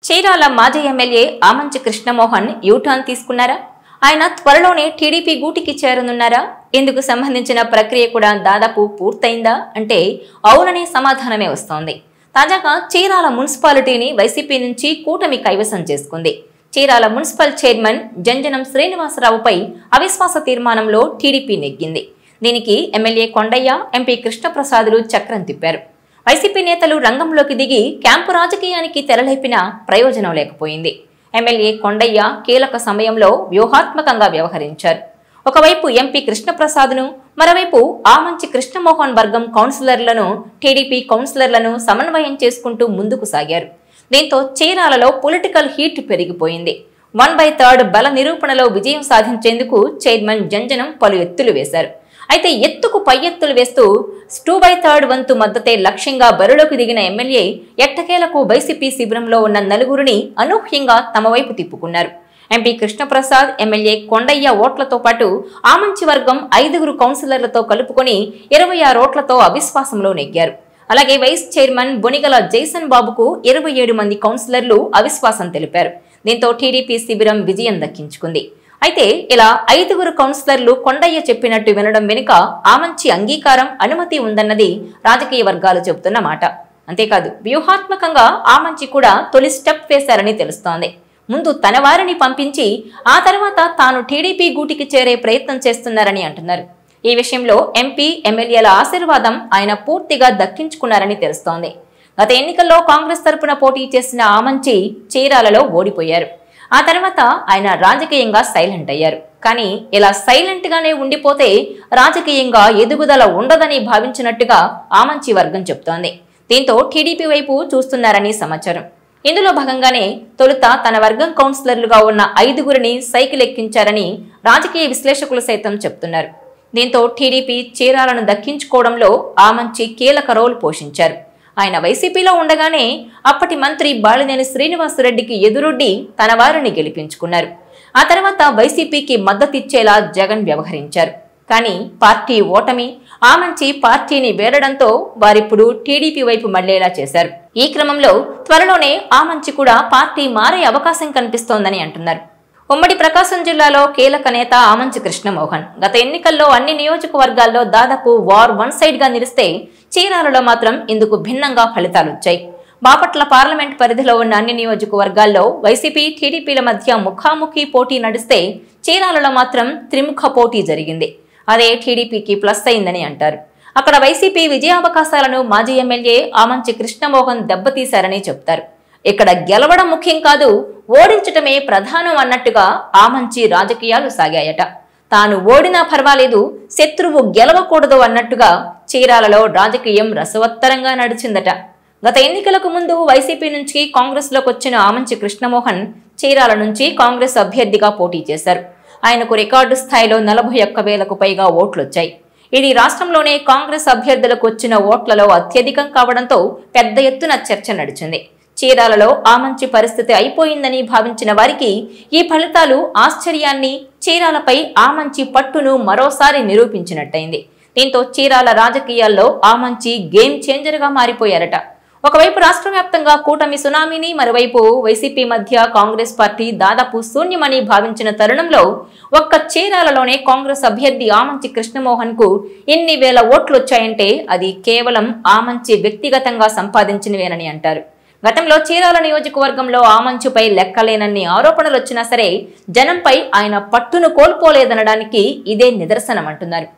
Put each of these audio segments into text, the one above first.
చీరాల మాజీ MLA Amanchi Krishnamohan U turn తీసుకున్నారా? ఆయన త్వరలోనే టీడీపీ గూటికి చేరనున్నారా? ఇందుకు సంబంధించిన ప్రక్రియ కూడా దాదాపు పూర్తయిందా అంటే అవుననే సమాధానమే వస్తోంది. తాజాగా చీరాల మున్సిపాలిటీని వైసీపీ నుంచి కూటమి కైవసం చేసుకుంది. చీరాల మున్సిపల్ చైర్మన్ జంజనం శ్రీనివాసరావుపై అవిశ్వాస తీర్మానంలో టీడీపీ నెగ్గింది. దీనికి ఎమ్మెల్యే కొండయ్య, ఎంపీ కృష్ణప్రసాదులు చక్రం తిప్పారు. వైసీపీ నేతలు రంగంలోకి దిగి క్యాంపు రాజకీయానికి తెరలేపినా ప్రయోజనం లేకపోయింది. ఎమ్మెల్యే కొండయ్య కీలక సమయంలో వ్యూహాత్మకంగా వ్యవహరించారు. ఒకవైపు ఎంపీ కృష్ణప్రసాద్ను, మరోవైపు ఆమంచి కృష్ణమోహన్ వర్గం కౌన్సిలర్లను, టీడీపీ కౌన్సిలర్లను సమన్వయం చేసుకుంటూ ముందుకు సాగారు. దీంతో చీరాలలో పొలిటికల్ హీట్ పెరిగిపోయింది. 1/3 బల నిరూపణలో విజయం సాధించేందుకు చైర్మన్ జంజనం పలు ఎత్తులు వేశారు. అయితే ఎత్తుకు పై ఎత్తులు వేస్తూ 2/3 వంతు మద్దతే లక్ష్యంగా బరిలోకి దిగిన ఎమ్మెల్యే ఎట్టకేలకు వైసీపీ శిబిరంలో ఉన్న నలుగురిని అనూహ్యంగా తమ వైపు తిప్పుకున్నారు. ఎంపీ కృష్ణప్రసాద్, ఎమ్మెల్యే కొండయ్య ఓట్లతో పాటు ఆమంచి వర్గం 5 కౌన్సిలర్లతో కలుపుకొని 26 ఓట్లతో అవిశ్వాసంలో నెగ్గారు. అలాగే వైస్ చైర్మన్ బొనిగల జైసన్ బాబుకు 27 మంది కౌన్సిలర్లు అవిశ్వాసం తెలిపారు. దీంతో టీడీపీ శిబిరం విజయం దక్కించుకుంది. అయితే ఇలా 5 కౌన్సిలర్లు కొండయ్య చెప్పినట్టు వినడం వెనుక ఆమంచి అంగీకారం, అనుమతి ఉందన్నది రాజకీయ వర్గాలు చెబుతున్న మాట. అంతేకాదు, వ్యూహాత్మకంగా ఆమంచి కూడా తొలి స్టెప్ వేశారని తెలుస్తోంది. ముందు తన వారిని పంపించి ఆ తర్వాత తాను టీడీపీ గూటికి చేరే ప్రయత్నం చేస్తున్నారని అంటున్నారు. ఈ విషయంలో ఎంపీ, ఎమ్మెల్యేల ఆశీర్వాదం ఆయన పూర్తిగా దక్కించుకున్నారని తెలుస్తోంది. గత ఎన్నికల్లో కాంగ్రెస్ తరపున పోటీ చేసిన ఆమంచి చీరాలలో ఓడిపోయారు. ఆ తర్వాత ఆయన రాజకీయంగా సైలెంట్ అయ్యారు. కానీ ఇలా సైలెంట్ గానే ఉండిపోతే రాజకీయంగా ఎదుగుదల ఉండదని భావించినట్టుగా ఆమంచి వర్గం చెబుతోంది. దీంతో టీడీపీ వైపు చూస్తున్నారని సమాచారం. ఇందులో భాగంగానే తొలుత తన వర్గం కౌన్సిలర్లుగా ఉన్న 5 సైకిల్ ఎక్కించారని రాజకీయ విశ్లేషకులు సైతం చెబుతున్నారు. దీంతో టీడీపీ చీరాలను దక్కించుకోవడంలో ఆమంచి కీలక రోల్ పోషించారు. ఆయన వైసీపీలో ఉండగానే అప్పటి మంత్రి బాలినేని శ్రీనివాసరెడ్డికి ఎదురొడ్డి తన వారిని గెలిపించుకున్నారు. ఆ తర్వాత వైసీపీకి మద్దతిచ్చేలా జగన్ వ్యవహరించారు. కానీ పార్టీ ఓటమి, ఆమంచి పార్టీని వేడడంతో వారిప్పుడు టీడీపీ వైపు మళ్లేలా చేశారు. ఈ క్రమంలో త్వరలోనే ఆమంచి కూడా పార్టీ మారే అవకాశం కనిపిస్తోందని అంటున్నారు. ఉమ్మడి ప్రకాశం జిల్లాలో కీలక నేత ఆమంచి కృష్ణమోహన్ గత ఎన్నికల్లో అన్ని నియోజకవర్గాల్లో దాదాపు వార్ 1 సైడ్ గా నిలిస్తే చీరాలలో మాత్రం ఇందుకు భిన్నంగా ఫలితాలొచ్చాయి. బాపట్ల పార్లమెంట్ పరిధిలో ఉన్న అన్ని నియోజకవర్గాల్లో వైసీపీ, టీడీపీల మధ్య ముఖాముఖి పోటీ నడిస్తే చీరాలలో మాత్రం త్రిముఖ పోటీ జరిగింది. అదే టీడీపీకి ప్లస్ అయిందని అంటారు. అక్కడ వైసీపీ విజయావకాశాలను మాజీ ఎమ్మెల్యే ఆమంచి కృష్ణమోహన్ దెబ్బతీశారని చెప్తారు. ఇక్కడ గెలవడం ముఖ్యం కాదు, ఓడించటమే ప్రధానం అన్నట్టుగా ఆమంచి రాజకీయాలు సాగాయట. తాను ఓడినా పర్వాలేదు, శత్రువు గెలవకూడదు అన్నట్టుగా చీరాలలో రాజకీయం రసవత్తరంగా నడిచిందట. గత ఎన్నికలకు ముందు వైసీపీ నుంచి కాంగ్రెస్ లోకి వచ్చిన ఆమంచి కృష్ణమోహన్ చీరాల నుంచి కాంగ్రెస్ అభ్యర్థిగా పోటీ చేశారు. ఆయనకు రికార్డు స్థాయిలో 41,000కు పైగా ఓట్లొచ్చాయి. ఇది రాష్ట్రంలోనే కాంగ్రెస్ అభ్యర్థులకు వచ్చిన ఓట్లలో అత్యధికం కావడంతో పెద్ద ఎత్తున చర్చ నడిచింది. చీరాలలో ఆమంచి పరిస్థితి అయిపోయిందని భావించిన వారికి ఈ ఫలితాలు ఆశ్చర్యాన్ని, చీరాలపై ఆమంచి పట్టును మరోసారి నిరూపించినట్టయింది. దీంతో చీరాల రాజకీయాల్లో ఆమంచి గేమ్ చేంజర్ గా మారిపోయారట. ఒకవైపు రాష్ట్ర వ్యాప్తంగా కూటమి సునామీని, మరోవైపు వైసీపీ మధ్య కాంగ్రెస్ పార్టీ దాదాపు శూన్యమని భావించిన తరుణంలో ఒక్క చీరాలలోనే కాంగ్రెస్ అభ్యర్థి ఆమంచి కృష్ణమోహన్ కు ఇన్ని వేల ఓట్లు వచ్చాయంటే అది కేవలం ఆమంచి వ్యక్తిగతంగా సంపాదించినవేనని అంటారు. గతంలో చీరాల నియోజకవర్గంలో ఆమంచుపై లెక్కలేనన్ని ఆరోపణలు వచ్చినా సరే జనంపై ఆయన పట్టును కోల్పోలేదనడానికి ఇదే నిదర్శనం అంటున్నారు.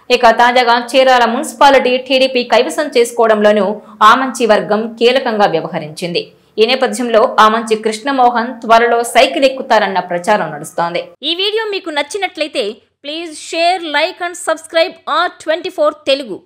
ఇక తాజాగా చీరాల మున్సిపాలిటీ టీడీపీ కైవసం చేసుకోవడంలోనూ ఆమంచి వర్గం కీలకంగా వ్యవహరించింది. ఈ నేపథ్యంలో ఆమంచి కృష్ణమోహన్ త్వరలో సైకిల్ ఎక్కుతారన్న ప్రచారం నడుస్తోంది. ఈ వీడియో మీకు నచ్చినట్లయితే please share, like and subscribe R24 Telugu.